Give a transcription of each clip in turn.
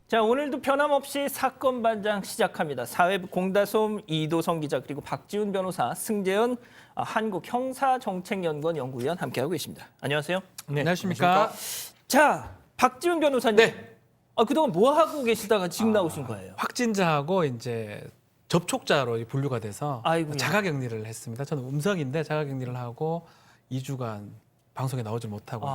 자, 오늘도 변함없이 사건 반장 시작합니다. 사회부 공다솜 이도성 기자 그리고 박지훈 변호사, 승재현 한국형사정책연구원 연구위원 함께하고 계십니다. 안녕하세요. 네, 안녕하십니까? 자, 박지훈 변호사님. 네. 그동안 뭐 하고 계시다가 지금 나오신 거예요? 확진자하고 이제 접촉자로 분류가 돼서 아이고야. 자가격리를 했습니다. 저는 음성인데 자가격리를 하고 2주간 방송에 나오지 못하고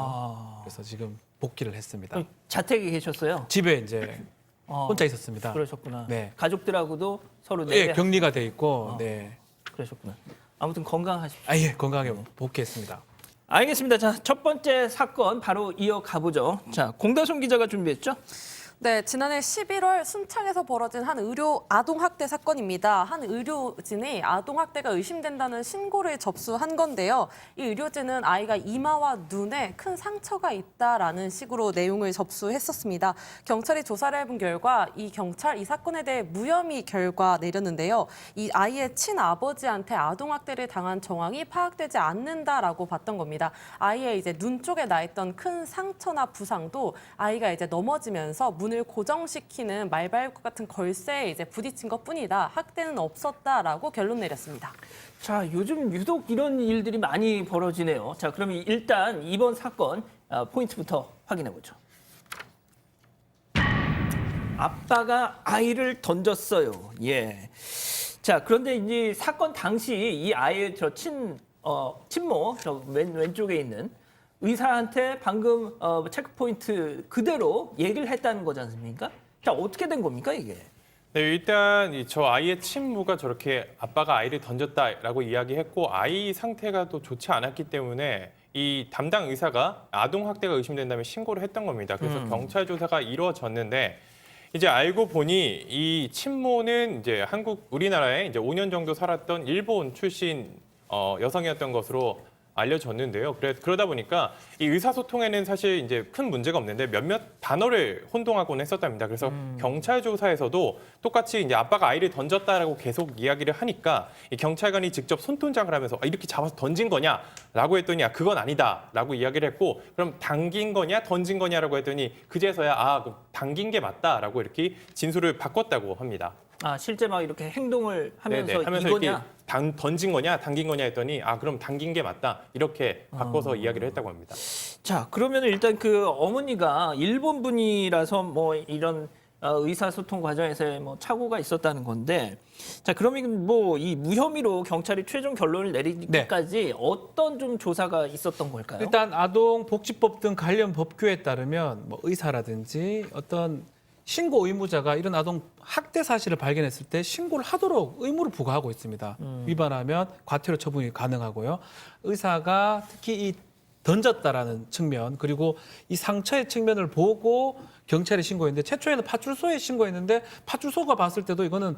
그래서 지금 복귀를 했습니다. 그럼 자택에 계셨어요? 집에 이제 혼자 있었습니다. 그러셨구나. 네. 가족들하고도 서로 예, 격리가 돼 있고 네. 그러셨구나. 아무튼 건강하십시오. 예, 건강하게 복귀했습니다. 알겠습니다. 자, 첫 번째 사건 바로 이어가 보죠. 자, 공다솜 기자가 준비했죠? 네, 지난해 11월 순창에서 벌어진 한 의료 아동학대 사건입니다. 한 의료진이 아동학대가 의심된다는 신고를 접수한 건데요. 이 의료진은 아이가 이마와 눈에 큰 상처가 있다라는 식으로 내용을 접수했었습니다. 경찰이 조사를 해본 결과 이 사건에 대해 무혐의 결과 내렸는데요. 이 아이의 친아버지한테 아동학대를 당한 정황이 파악되지 않는다라고 봤던 겁니다. 아이의 이제 눈 쪽에 나 있던 큰 상처나 부상도 아이가 이제 넘어지면서 문을 고정시키는 말발굽 같은 걸쇠에 이제 부딪힌 것뿐이다. 학대는 없었다라고 결론 내렸습니다. 자, 요즘 유독 이런 일들이 많이 벌어지네요. 자, 그럼 일단 이번 사건 포인트부터 확인해 보죠. 아빠가 아이를 던졌어요. 예. 자, 그런데 이제 사건 당시 이 아이의 친모, 왼쪽에 있는 의사한테 방금 체크포인트 그대로 얘기를 했다는 거지 않습니까? 자, 어떻게 된 겁니까, 이게? 네, 일단 저 아이의 친모가 저렇게 아빠가 아이를 던졌다라고 이야기했고 아이 상태가 또 좋지 않았기 때문에 이 담당 의사가 아동 학대가 의심된다면 신고를 했던 겁니다. 그래서 경찰 조사가 이루어졌는데 이제 알고 보니 이 친모는 이제 우리나라에 이제 5년 정도 살았던 일본 출신 여성이었던 것으로 알려졌는데요. 그러다 보니까 이 의사소통에는 사실 이제 큰 문제가 없는데 몇몇 단어를 혼동하곤 했었답니다. 그래서 경찰 조사에서도 똑같이 이제 아빠가 아이를 던졌다라고 계속 이야기를 하니까 이 경찰관이 직접 손동작을 하면서 이렇게 잡아서 던진 거냐라고 했더니 그건 아니다라고 이야기를 했고 그럼 당긴 거냐 던진 거냐라고 했더니 그제서야 그럼 당긴 게 맞다라고 이렇게 진술을 바꿨다고 합니다. 실제 막 이렇게 행동을 하면서 하면서 이거냐? 이렇게 던진 거냐, 당긴 거냐 했더니 그럼 당긴 게 맞다. 이렇게 바꿔서 이야기를 했다고 합니다. 자, 그러면 일단 그 어머니가 일본 분이라서 뭐 이런 의사소통 과정에서 뭐 착오가 있었다는 건데, 자, 그러면 뭐 이 무혐의로 경찰이 최종 결론을 내리기까지 어떤 좀 조사가 있었던 걸까요? 일단 아동복지법 등 관련 법규에 따르면 뭐 의사라든지 어떤 신고 의무자가 이런 아동 학대 사실을 발견했을 때 신고를 하도록 의무를 부과하고 있습니다. 위반하면 과태료 처분이 가능하고요. 의사가 특히 이 던졌다라는 측면 그리고 이 상처의 측면을 보고 경찰에 신고했는데 최초에는 파출소에 신고했는데 파출소가 봤을 때도 이거는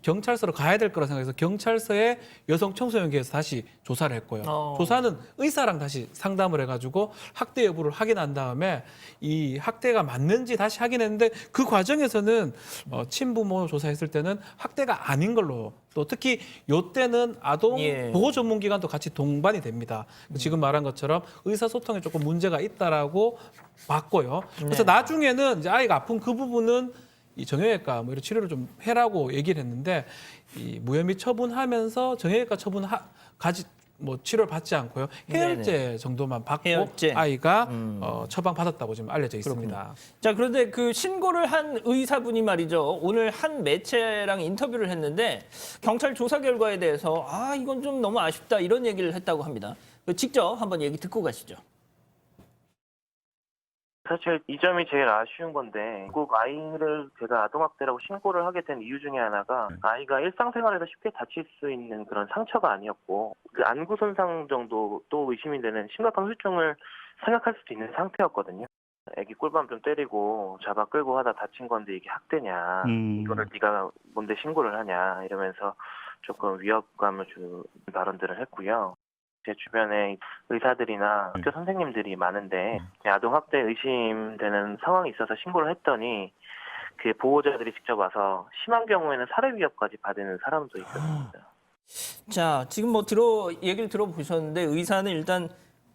경찰서로 가야 될 거라 생각해서 경찰서에 여성 청소년기에서 다시 조사를 했고요. 조사는 의사랑 다시 상담을 해가지고 학대 여부를 확인한 다음에 이 학대가 맞는지 다시 확인했는데 그 과정에서는 친부모 조사했을 때는 학대가 아닌 걸로 또 특히 요때는 아동 보호 전문기관도 같이 동반이 됩니다. 지금 말한 것처럼 의사소통에 조금 문제가 있다라고 봤고요. 그래서 나중에는 이제 아이가 아픈 그 부분은 이 정형외과 뭐 이런 치료를 좀 해라고 얘기를 했는데 이 무혐의 처분하면서 정형외과 치료를 받지 않고요. 해열제 정도만 받고 해열제. 아이가 처방받았다고 지금 알려져 있습니다. 자, 그런데 그 신고를 한 의사분이 말이죠. 오늘 한 매체랑 인터뷰를 했는데 경찰 조사 결과에 대해서 이건 좀 너무 아쉽다 이런 얘기를 했다고 합니다. 직접 한번 얘기 듣고 가시죠. 사실 이 점이 제일 아쉬운 건데 꼭 아이를 제가 아동학대라고 신고를 하게 된 이유 중에 하나가 아이가 일상생활에서 쉽게 다칠 수 있는 그런 상처가 아니었고 그 안구 손상 정도 또 의심이 되는 심각한 후유증을 생각할 수도 있는 상태였거든요. 애기 꿀밤 좀 때리고 잡아 끌고 하다 다친 건데 이게 학대냐 이거를 네가 뭔데 신고를 하냐 이러면서 조금 위협감을 주는 발언들을 했고요. 제 주변에 의사들이나 학교 선생님들이 많은데 아동학대 의심되는 상황이 있어서 신고를 했더니 그 보호자들이 직접 와서 심한 경우에는 살해 위협까지 받는 사람도 있었습니다. 자, 지금 뭐 얘기를 들어보셨는데 의사는 일단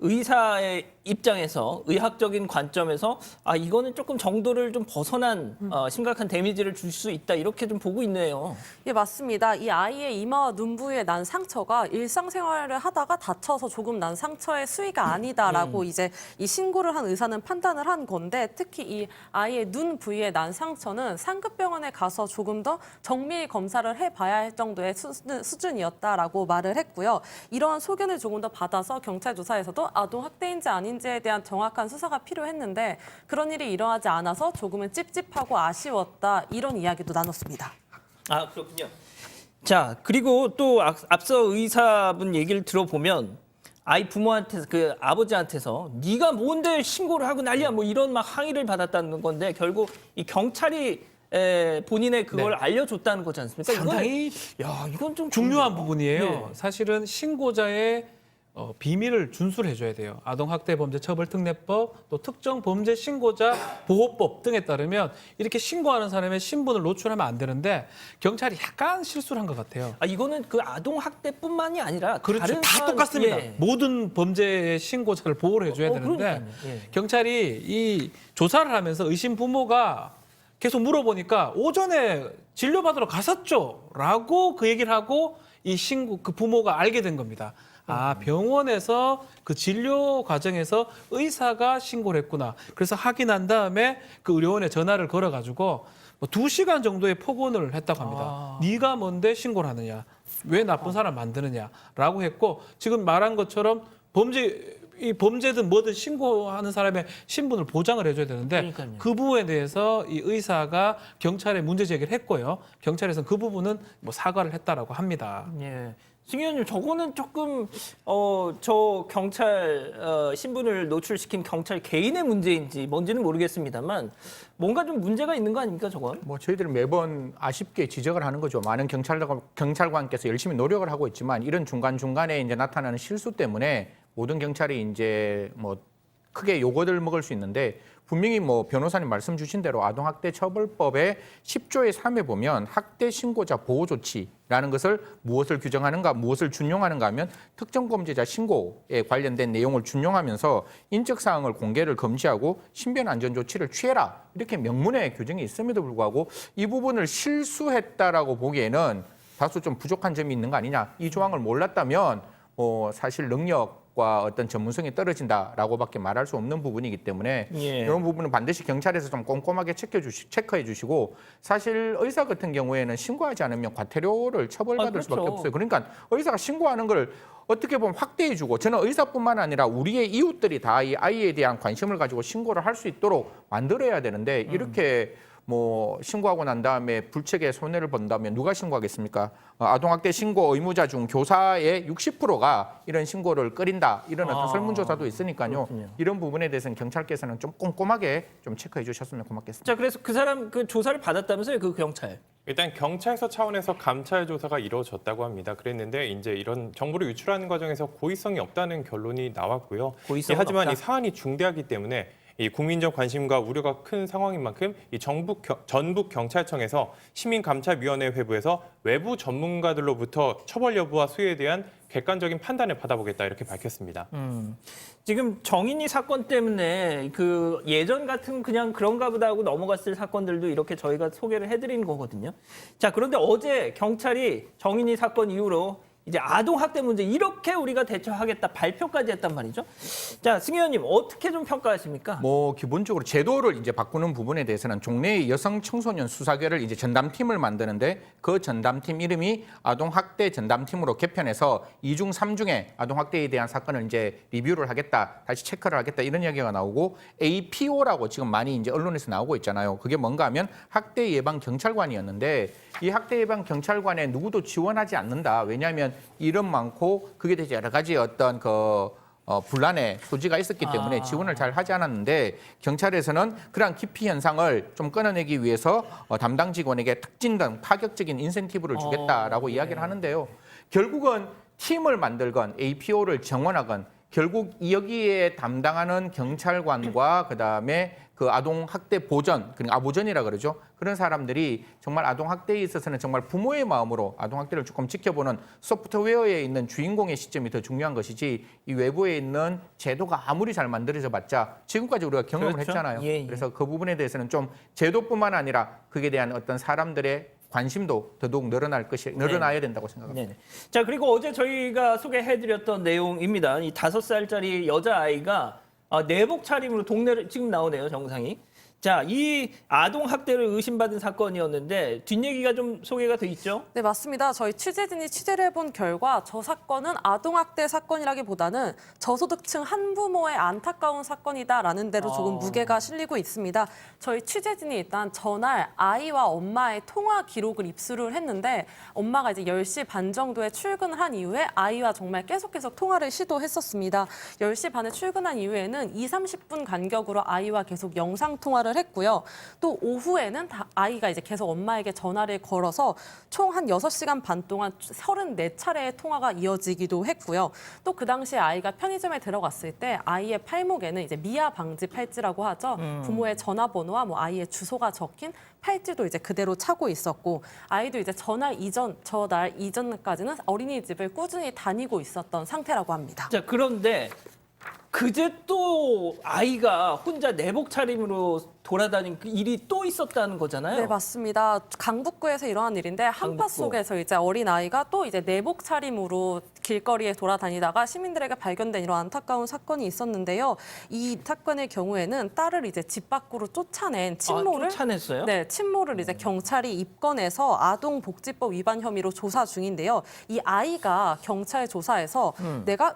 의사의 입장에서 의학적인 관점에서 이거는 조금 정도를 좀 벗어난 심각한 데미지를 줄 수 있다 이렇게 좀 보고 있네요. 예, 맞습니다. 이 아이의 이마와 눈 부위에 난 상처가 일상생활을 하다가 다쳐서 조금 난 상처의 수위가 아니다라고 이제 이 신고를 한 의사는 판단을 한 건데 특히 이 아이의 눈 부위에 난 상처는 상급병원에 가서 조금 더 정밀 검사를 해봐야 할 정도의 수준이었다라고 말을 했고요. 이러한 소견을 조금 더 받아서 경찰 조사에서도 아동 학대인지 아닌지에 대한 정확한 수사가 필요했는데 그런 일이 일어나지 않아서 조금은 찝찝하고 아쉬웠다 이런 이야기도 나눴습니다. 그렇군요. 자, 그리고 또 앞서 의사분 얘기를 들어보면 아이 부모한테서 그 아버지한테서 네가 뭔데 신고를 하고 난리야 뭐 이런 막 항의를 받았다는 건데 결국 이 경찰이 본인의 그걸 알려줬다는 거지 않습니까? 상당히 이건 좀 중요한 부분이에요. 예. 사실은 신고자의 비밀을 준수를 해줘야 돼요. 아동학대범죄처벌특례법, 또 특정범죄 신고자 보호법 등에 따르면 이렇게 신고하는 사람의 신분을 노출하면 안 되는데 경찰이 약간 실수를 한 것 같아요. 이거는 그 아동 학대뿐만이 아니라 그렇죠. 다른 다 똑같습니다. 예. 모든 범죄의 신고자를 보호를 해줘야 되는데 그러니까요. 예. 경찰이 이 조사를 하면서 의심 부모가 계속 물어보니까 오전에 진료받으러 갔었죠 라고 그 얘기를 하고 이 그 부모가 알게 된 겁니다. 병원에서 그 진료 과정에서 의사가 신고를 했구나. 그래서 확인한 다음에 그 의료원에 전화를 걸어가지고 2시간 정도의 폭언을 했다고 합니다. 네가 뭔데 신고를 하느냐. 왜 나쁜 사람 만드느냐라고 했고 지금 말한 것처럼 범죄든 뭐든 신고하는 사람의 신분을 보장을 해줘야 되는데 그러니까요. 그 부분에 대해서 이 의사가 경찰에 문제 제기를 했고요. 경찰에서는 그 부분은 사과를 했다라고 합니다. 예. 승 의원님, 저거는 조금 저 경찰 신분을 노출시킨 경찰 개인의 문제인지 뭔지는 모르겠습니다만 뭔가 좀 문제가 있는 거 아닙니까, 저건? 저희들은 매번 아쉽게 지적을 하는 거죠. 많은 경찰관께서 열심히 노력을 하고 있지만 이런 중간중간에 이제 나타나는 실수 때문에 모든 경찰이 이제 크게 요거들 먹을 수 있는데 분명히 변호사님 말씀 주신 대로 아동학대처벌법의 10조의 3에 보면 학대 신고자 보호 조치라는 것을 무엇을 규정하는가, 무엇을 준용하는가 하면 특정 범죄자 신고에 관련된 내용을 준용하면서 인적 사항을 공개를 금지하고 신변 안전 조치를 취해라 이렇게 명문의 규정이 있음에도 불구하고 이 부분을 실수했다라고 보기에는 다소 좀 부족한 점이 있는 거 아니냐. 이 조항을 몰랐다면 사실 능력과 어떤 전문성이 떨어진다라고밖에 말할 수 없는 부분이기 때문에 이런 부분은 반드시 경찰에서 좀 꼼꼼하게 체크해 주시고 사실 의사 같은 경우에는 신고하지 않으면 과태료를 처벌받을 그렇죠. 수밖에 없어요. 그러니까 의사가 신고하는 걸 어떻게 보면 확대해 주고 저는 의사뿐만 아니라 우리의 이웃들이 다 이 아이에 대한 관심을 가지고 신고를 할 수 있도록 만들어야 되는데 이렇게 신고하고 난 다음에 불책에 손해를 본다면 누가 신고하겠습니까? 아동학대 신고 의무자 중 교사의 60%가 이런 신고를 꺼린다. 이런 어떤 설문조사도 있으니까요. 그렇군요. 이런 부분에 대해서는 경찰께서는 좀 꼼꼼하게 좀 체크해 주셨으면 고맙겠습니다. 자, 그래서 그 사람 그 조사를 받았다면서요, 그 경찰? 일단 경찰서 차원에서 감찰 조사가 이루어졌다고 합니다. 그랬는데 이제 이런 정보를 유출하는 과정에서 고의성이 없다는 결론이 나왔고요. 고의성은 하지만 없다. 이 사안이 중대하기 때문에 이 국민적 관심과 우려가 큰 상황인 만큼 이 전북 경찰청에서 시민감찰위원회 회부에서 외부 전문가들로부터 처벌 여부와 수위에 대한 객관적인 판단을 받아보겠다 이렇게 밝혔습니다. 지금 정인이 사건 때문에 그 예전 같은 그냥 그런가 보다 하고 넘어갔을 사건들도 이렇게 저희가 소개를 해드린 거거든요. 자, 그런데 어제 경찰이 정인이 사건 이후로 이제 아동학대 문제 이렇게 우리가 대처하겠다 발표까지 했단 말이죠. 자, 승 의원님 어떻게 좀 평가하십니까? 기본적으로 제도를 이제 바꾸는 부분에 대해서는 종래의 여성 청소년 수사계를 이제 전담팀을 만드는데 그 전담팀 이름이 아동학대 전담팀으로 개편해서 2중 3중에 아동학대에 대한 사건을 이제 리뷰를 하겠다, 다시 체크를 하겠다 이런 이야기가 나오고 APO라고 지금 많이 이제 언론에서 나오고 있잖아요. 그게 뭔가 하면 학대 예방 경찰관이었는데 이 학대 예방 경찰관에 누구도 지원하지 않는다. 왜냐하면 이름 많고 그게 대해서 여러 가지 어떤 분란의 소지가 있었기 때문에 지원을 잘 하지 않았는데 경찰에서는 그러한 기피 현상을 좀 끊어내기 위해서 담당 직원에게 특진 등 파격적인 인센티브를 주겠다라고 이야기를 하는데요. 결국은 팀을 만들건 APO를 정원하건 결국 여기에 담당하는 경찰관과 그다음에 그 아동 학대 보전, 그러니까 아보전이라 그러죠. 그런 사람들이 정말 아동 학대에 있어서는 정말 부모의 마음으로 아동 학대를 조금 지켜보는 소프트웨어에 있는 주인공의 시점이 더 중요한 것이지 이 외부에 있는 제도가 아무리 잘 만들어져 봤자 지금까지 우리가 경험을 그렇죠. 했잖아요. 예, 예. 그래서 그 부분에 대해서는 좀 제도뿐만 아니라 그에 대한 어떤 사람들의 관심도 더더욱 늘어나야 된다고 생각합니다. 네네. 자, 그리고 어제 저희가 소개해드렸던 내용입니다. 이 5살짜리 여자아이가 내복 차림으로 동네를 지금 나오네요, 정상이. 자, 이 아동 학대를 의심받은 사건이었는데 뒷얘기가 좀 소개가 돼 있죠? 네, 맞습니다. 저희 취재진이 취재를 해본 결과 저 사건은 아동학대 사건이라기보다는 저소득층 한부모의 안타까운 사건이다라는 대로 조금 무게가 실리고 있습니다. 저희 취재진이 일단 전날 아이와 엄마의 통화 기록을 입수를 했는데 엄마가 이제 10시 반 정도에 출근을 한 이후에 아이와 정말 계속 통화를 시도했었습니다. 10시 반에 출근한 이후에는 20-30분 간격으로 아이와 계속 영상 통화를 했고요. 또 오후에는 아이가 이제 계속 엄마에게 전화를 걸어서 총 한 6시간 반 동안 34차례의 통화가 이어지기도 했고요. 또 그 당시에 아이가 편의점에 들어갔을 때 아이의 팔목에는 이제 미아 방지 팔찌라고 하죠. 부모의 전화번호와 뭐 아이의 주소가 적힌 팔찌도 이제 그대로 차고 있었고 아이도 이제 저날 이전까지는 어린이집을 꾸준히 다니고 있었던 상태라고 합니다. 자, 그런데 그제 또 아이가 혼자 내복 차림으로 돌아다닌 그 일이 또 있었다는 거잖아요. 네, 맞습니다. 강북구에서 일어난 일인데 한파 강북구. 속에서 이제 어린 아이가 또 이제 내복 차림으로 길거리에 돌아다니다가 시민들에게 발견된 이런 안타까운 사건이 있었는데요. 이 사건의 경우에는 딸을 이제 집 밖으로 쫓아낸 친모를 쫓아냈어요? 네, 친모를 이제 경찰이 입건해서 아동복지법 위반 혐의로 조사 중인데요. 이 아이가 경찰 조사에서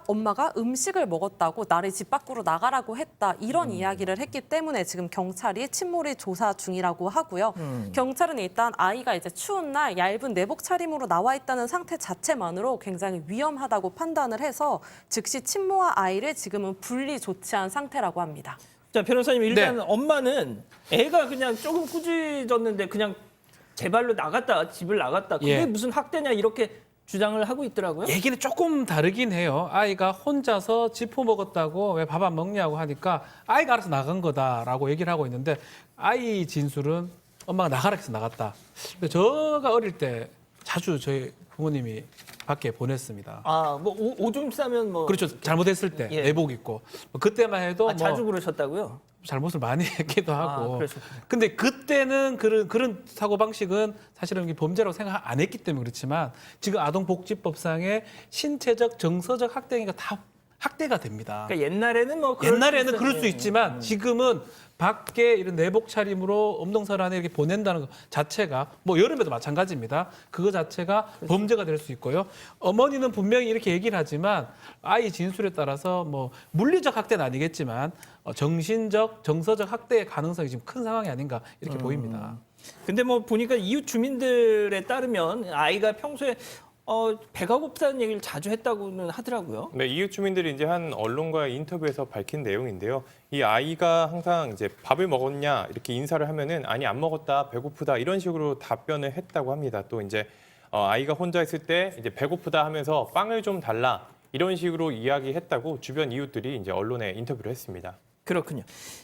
엄마가 음식을 먹었다고 나를 집 밖으로 나가라고 했다 이런 이야기를 했기 때문에 지금 경찰이 친모를 조사 중이라고 하고요. 경찰은 일단 아이가 이제 추운 날 얇은 내복 차림으로 나와 있다는 상태 자체만으로 굉장히 위험하다고 판단을 해서 즉시 친모와 아이를 지금은 분리 조치한 상태라고 합니다. 자, 변호사님 일단 네. 엄마는 애가 그냥 조금 꾸짖었는데 그냥 제 발로 나갔다 집을 나갔다 그게 예. 무슨 학대냐 이렇게 주장을 하고 있더라고요. 얘기는 조금 다르긴 해요. 아이가 혼자서 지포 먹었다고 왜 밥 안 먹냐고 하니까 아이가 알아서 나간 거다라고 얘기를 하고 있는데 아이 진술은 엄마가 나가라 해서 나갔다. 근데 제가 어릴 때 자주 저희 부모님이 밖에 보냈습니다. 아, 뭐 오줌 싸면 뭐 그렇죠. 잘못했을 때 예. 내복 입고 뭐 그때만 해도 뭐 자주 그러셨다고요? 잘못을 많이 했기도 하고. 그러셨군요. 근데 그때는 그런 사고 방식은 사실은 이게 범죄라고 생각 안 했기 때문에 그렇지만 지금 아동복지법상의 신체적, 정서적 학대가 다 학대가 됩니다. 그러니까 옛날에는 뭐 그럴 옛날에는 수 그럴 수 있었는데. 있지만 지금은 밖에 이런 내복 차림으로 엄동설 안에 이렇게 보낸다는 것 자체가 뭐 여름에도 마찬가지입니다. 그거 자체가 범죄가 될 수 있고요. 어머니는 분명히 이렇게 얘기를 하지만 아이 진술에 따라서 뭐 물리적 학대는 아니겠지만 정신적, 정서적 학대의 가능성이 지금 큰 상황이 아닌가 이렇게 보입니다. 근데 뭐 보니까 이웃 주민들에 따르면 아이가 평소에 배가 고프다는 얘기를 자주 했다고는 하더라고요. 네, 이웃 주민들이 이제 한 언론과의 인터뷰에서 밝힌 내용인데요. 이 아이가 항상 이제 밥을 먹었냐 이렇게 인사를 하면은 아니 안 먹었다, 배고프다 이런 식으로 답변을 했다고 합니다. 또 이제 아이가 혼자 있을 때 이제 배고프다 하면서 빵을 좀 달라 이런 식으로 이야기했다고 주변 이웃들이 이제 언론에 인터뷰를 했습니다. 그렇군요.